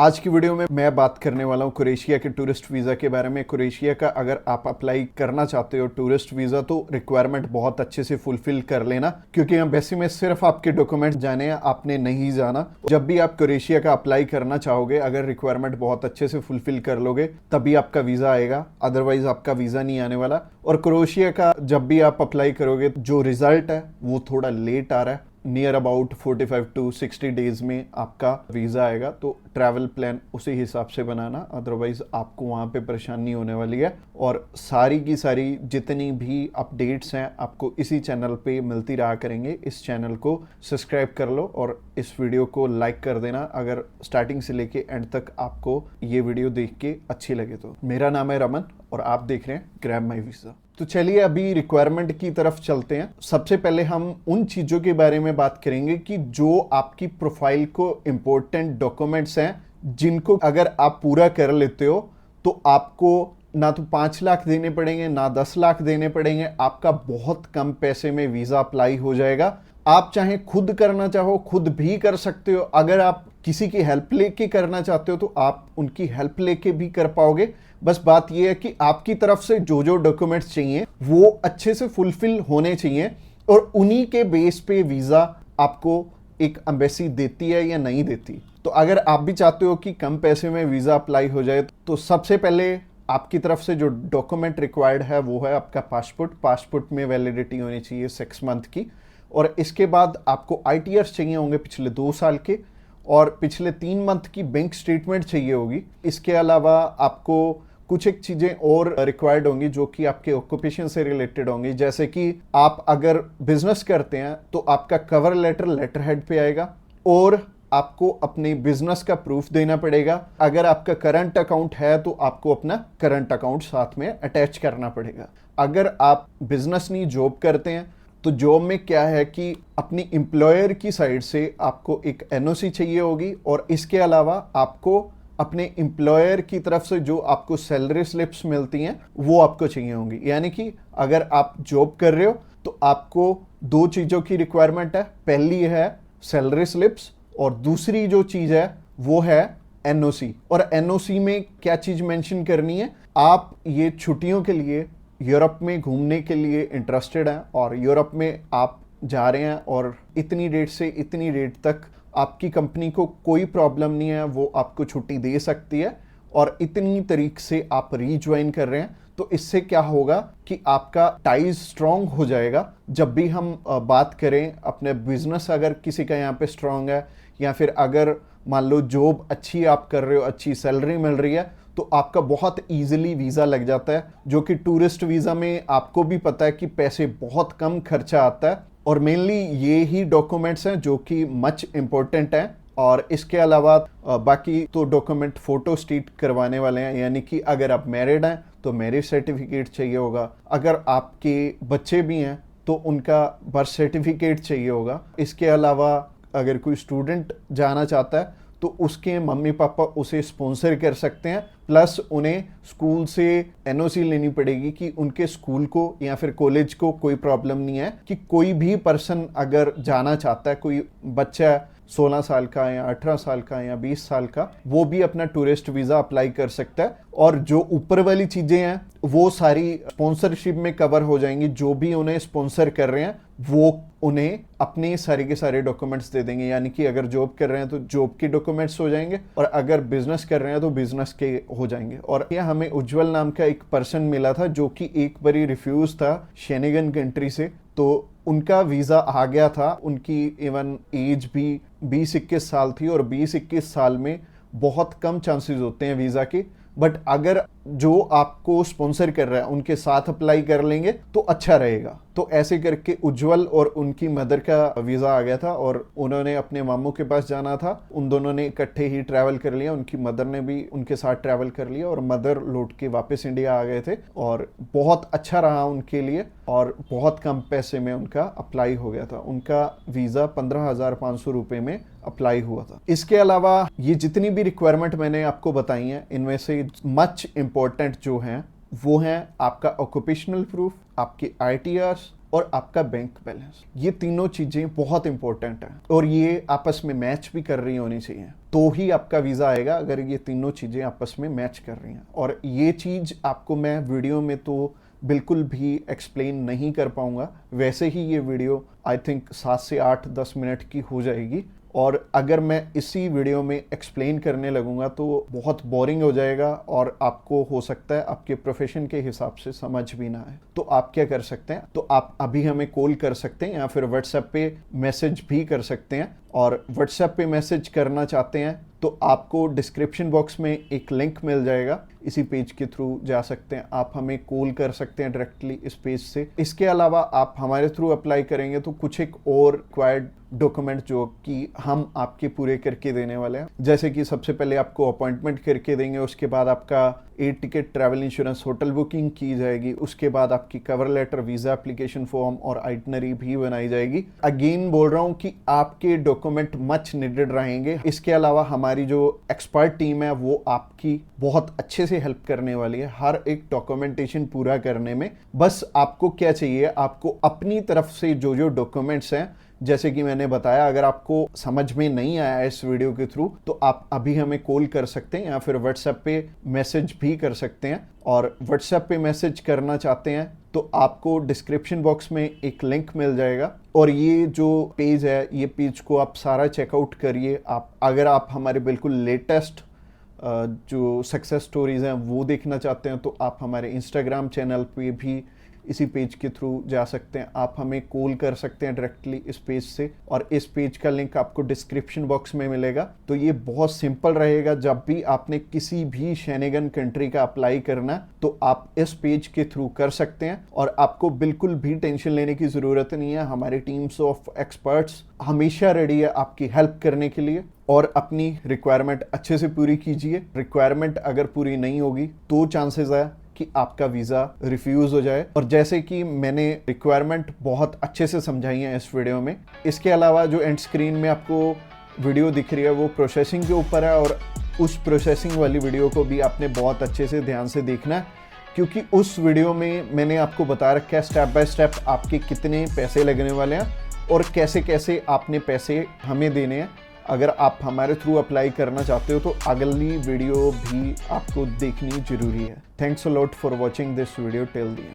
आज की वीडियो में मैं बात करने वाला हूँ क्रोएशिया के टूरिस्ट वीज़ा के बारे में। क्रोएशिया का अगर आप अप्लाई करना चाहते हो टूरिस्ट वीज़ा तो रिक्वायरमेंट बहुत अच्छे से फुलफिल कर लेना, क्योंकि यहाँ वैसे में सिर्फ आपके डॉक्यूमेंट जाने हैं, आपने नहीं जाना। जब भी आप क्रोएशिया का अप्लाई करना चाहोगे, अगर रिक्वायरमेंट बहुत अच्छे से फुलफिल कर लोगे तभी आपका वीज़ा आएगा, अदरवाइज आपका वीज़ा नहीं आने वाला। और क्रोएशिया का जब भी आप अप्लाई करोगे जो रिजल्ट है वो थोड़ा लेट आ रहा है, नियर अबाउट 45 टू 60 डेज में आपका वीज़ा आएगा। तो ट्रैवल प्लान उसी हिसाब से बनाना, अदरवाइज आपको वहाँ पे परेशानी होने वाली है। और सारी की सारी जितनी भी अपडेट्स हैं आपको इसी चैनल पे मिलती रहा करेंगे। इस चैनल को सब्सक्राइब कर लो और इस वीडियो को लाइक कर देना अगर स्टार्टिंग से लेके एंड तक आपको ये वीडियो देख के अच्छी लगे तो। मेरा नाम है रमन और आप देख रहे हैं ग्रैब माई वीज़ा। तो चलिए अभी रिक्वायरमेंट की तरफ चलते हैं। सबसे पहले हम उन चीज़ों के बारे में बात करेंगे कि जो आपकी प्रोफाइल को इम्पोर्टेंट डॉक्यूमेंट्स हैं, जिनको अगर आप पूरा कर लेते हो तो आपको ना तो 5 लाख देने पड़ेंगे ना 10 लाख देने पड़ेंगे, आपका बहुत कम पैसे में वीज़ा अप्लाई हो जाएगा। आप चाहे खुद करना चाहो खुद भी कर सकते हो, अगर आप किसी की हेल्प लेके करना चाहते हो तो आप उनकी हेल्प लेके भी कर पाओगे। बस बात यह है कि आपकी तरफ से जो जो डॉक्यूमेंट्स चाहिए वो अच्छे से फुलफिल होने चाहिए और उन्हीं के बेस पे वीज़ा आपको एक एम्बेसी देती है या नहीं देती। तो अगर आप भी चाहते हो कि कम पैसे में वीज़ा अप्लाई हो जाए तो सबसे पहले आपकी तरफ से जो डॉक्यूमेंट रिक्वायर्ड है वो है आपका पासपोर्ट में वैलिडिटी होनी चाहिए 6 मंथ की। और इसके बाद आपको ITRs चाहिए होंगे पिछले 2 साल के, और पिछले 3 मंथ की बैंक स्टेटमेंट चाहिए होगी। इसके अलावा आपको कुछ एक चीज़ें और रिक्वायर्ड होंगी जो कि आपके ऑक्यूपेशन से रिलेटेड होंगी, जैसे कि आप अगर बिजनेस करते हैं तो आपका कवर लेटर हेड पे आएगा और आपको अपने बिजनेस का प्रूफ देना पड़ेगा। अगर आपका करंट अकाउंट है तो आपको अपना करंट अकाउंट साथ में अटैच करना पड़ेगा। अगर आप बिजनेस नहीं जॉब करते हैं तो जॉब में क्या है कि अपनी एम्प्लॉयर की साइड से आपको एक NOC चाहिए होगी, और इसके अलावा आपको अपने एम्प्लॉयर की तरफ से जो आपको सैलरी स्लिप्स मिलती हैं वो आपको चाहिए होंगी। यानी कि अगर आप जॉब कर रहे हो तो आपको 2 चीज़ों की रिक्वायरमेंट है, पहली है सैलरी स्लिप्स और दूसरी जो चीज़ है वो है NOC। और NOC में क्या चीज़ मेंशन करनी है, आप ये छुट्टियों के लिए यूरोप में घूमने के लिए इंटरेस्टेड हैं और यूरोप में आप जा रहे हैं और इतनी डेट से इतनी डेट तक आपकी कंपनी को कोई प्रॉब्लम नहीं है, वो आपको छुट्टी दे सकती है, और इतनी तारीख से आप रीज्वाइन कर रहे हैं। तो इससे क्या होगा कि आपका टाइज स्ट्रॉन्ग हो जाएगा। जब भी हम बात करें अपने बिजनेस, अगर किसी का यहाँ पे स्ट्रॉन्ग है या फिर अगर मान लो जॉब अच्छी आप कर रहे हो, अच्छी सैलरी मिल रही है, तो आपका बहुत इजीली वीज़ा लग जाता है, जो कि टूरिस्ट वीज़ा में आपको भी पता है कि पैसे बहुत कम खर्चा आता है। और मेनली ये ही डॉक्यूमेंट्स हैं जो कि मच इम्पोर्टेंट हैं। और इसके अलावा बाकी तो डॉक्यूमेंट फोटो स्टेट करवाने वाले हैं, यानी कि अगर आप मैरिड हैं तो मैरिज सर्टिफिकेट चाहिए होगा, अगर आपके बच्चे भी हैं तो उनका बर्थ सर्टिफिकेट चाहिए होगा। इसके अलावा अगर कोई स्टूडेंट जाना चाहता है तो उसके मम्मी पापा उसे स्पॉन्सर कर सकते हैं, प्लस उन्हें स्कूल से NOC लेनी पड़ेगी कि उनके स्कूल को या फिर कॉलेज को कोई प्रॉब्लम नहीं है कि कोई भी पर्सन अगर जाना चाहता है, कोई बच्चा 16 साल का या 18 साल का या 20 साल का, वो भी अपना टूरिस्ट वीज़ा अप्लाई कर सकता है। और जो ऊपर वाली चीज़ें हैं वो सारी स्पॉन्सरशिप में कवर हो जाएंगी। जो भी उन्हें स्पॉन्सर कर रहे हैं वो उन्हें अपने सारे के सारे डॉक्यूमेंट्स दे देंगे, यानी कि अगर जॉब कर रहे हैं तो जॉब के डॉक्यूमेंट्स हो जाएंगे और अगर बिजनेस कर रहे हैं तो बिजनेस के हो जाएंगे। और यह हमें उज्जवल नाम का एक पर्सन मिला था जो कि एक बारी रिफ्यूज था शेनेगन कंट्री से, तो उनका वीज़ा आ गया था। उनकी इवन एज भी 20-21 साल थी और 20-21 साल में बहुत कम चांसेस होते हैं वीज़ा के। बट अगर जो आपको स्पॉन्सर कर रहा है उनके साथ अप्लाई कर लेंगे तो अच्छा रहेगा। तो ऐसे करके उज्जवल और उनकी मदर का वीज़ा आ गया था और उन्होंने अपने मामू के पास जाना था। उन दोनों ने इकट्ठे ही ट्रैवल कर लिया, उनकी मदर ने भी उनके साथ ट्रैवल कर लिया और मदर लौट के वापस इंडिया आ गए थे और बहुत अच्छा रहा उनके लिए और बहुत कम पैसे में उनका अप्लाई हो गया था। उनका वीज़ा 15,500 रुपये में अप्लाई हुआ था। इसके अलावा ये जितनी भी रिक्वायरमेंट मैंने आपको बताई हैं इनमें से मच इम्पोर्टेंट जो हैं वो हैं आपका ऑक्यूपेशनल प्रूफ, आपके ITRs, और आपका बैंक बैलेंस। ये तीनों चीजें बहुत इंपॉर्टेंट हैं और ये आपस में मैच भी कर रही होनी चाहिए, तो ही आपका वीजा आएगा, अगर ये तीनों चीजें आपस में मैच कर रही हैं। और ये चीज आपको मैं वीडियो में तो बिल्कुल भी एक्सप्लेन नहीं कर पाऊंगा, वैसे ही ये वीडियो आई थिंक 7 से 8-10 मिनट की हो जाएगी, और अगर मैं इसी वीडियो में एक्सप्लेन करने लगूंगा तो बहुत बोरिंग हो जाएगा और आपको हो सकता है आपके प्रोफेशन के हिसाब से समझ भी ना आए। तो आप क्या कर सकते हैं, तो आप अभी हमें कॉल कर सकते हैं या फिर व्हाट्सएप पे मैसेज भी कर सकते हैं। और व्हाट्सएप पे मैसेज करना चाहते हैं तो आपको डिस्क्रिप्शन बॉक्स में एक लिंक मिल जाएगा, इसी पेज के थ्रू जा सकते हैं, आप हमें कॉल कर सकते हैं डायरेक्टली इस पेज से। इसके अलावा आप हमारे थ्रू अप्लाई करेंगे तो कुछ एक और रिक्वायर्ड डॉक्यूमेंट जो कि हम आपके पूरे करके देने वाले हैं, जैसे कि सबसे पहले आपको अपॉइंटमेंट करके देंगे, उसके बाद आपका air ticket, travel insurance, hotel booking की जाएगी, उसके बाद आपकी cover letter, visa application form और आइटनरी भी बनाई जाएगी। अगेन बोल रहा हूँ कि आपके डॉक्यूमेंट मच नीडेड रहेंगे। इसके अलावा हमारी जो एक्सपर्ट टीम है वो आपकी बहुत अच्छे से हेल्प करने वाली है हर एक डॉक्यूमेंटेशन पूरा करने में। बस आपको क्या चाहिए, आपको अपनी तरफ से जो जो डॉक्यूमेंट्स हैं, जैसे कि मैंने बताया, अगर आपको समझ में नहीं आया इस वीडियो के थ्रू तो आप अभी हमें कॉल कर सकते हैं या फिर व्हाट्सएप पे मैसेज भी कर सकते हैं। और व्हाट्सएप पे मैसेज करना चाहते हैं तो आपको डिस्क्रिप्शन बॉक्स में एक लिंक मिल जाएगा, और ये जो पेज है, ये पेज को आप सारा चेकआउट करिए। अगर आप हमारे बिल्कुल लेटेस्ट जो सक्सेस स्टोरीज हैं वो देखना चाहते हैं तो आप हमारे इंस्टाग्राम चैनल पे भी इसी पेज के थ्रू जा सकते हैं। आप हमें कॉल कर सकते हैं डायरेक्टली इस पेज से, और इस पेज का लिंक आपको डिस्क्रिप्शन बॉक्स में मिलेगा। तो ये बहुत सिंपल रहेगा, जब भी आपने किसी भी शेनेगन कंट्री का अप्लाई करना तो आप इस पेज के थ्रू कर सकते हैं, और आपको बिल्कुल भी टेंशन लेने की ज़रूरत नहीं है। हमारी टीम्स ऑफ एक्सपर्ट्स हमेशा रेडी है आपकी हेल्प करने के लिए, और अपनी रिक्वायरमेंट अच्छे से पूरी कीजिए। रिक्वायरमेंट अगर पूरी नहीं होगी तो चांसेस है कि आपका वीज़ा रिफ्यूज़ हो जाए। और जैसे कि मैंने रिक्वायरमेंट बहुत अच्छे से समझाई है इस वीडियो में। इसके अलावा जो एंड स्क्रीन में आपको वीडियो दिख रही है वो प्रोसेसिंग के ऊपर है, और उस प्रोसेसिंग वाली वीडियो को भी आपने बहुत अच्छे से ध्यान से देखना है, क्योंकि उस वीडियो में मैंने आपको बता रखा है स्टेप बाय स्टेप आपके कितने पैसे लगने वाले हैं और कैसे कैसे आपने पैसे हमें देने हैं। अगर आप हमारे थ्रू अप्लाई करना चाहते हो तो अगली वीडियो भी आपको देखनी जरूरी है। Thanks a lot for watching this video till the end.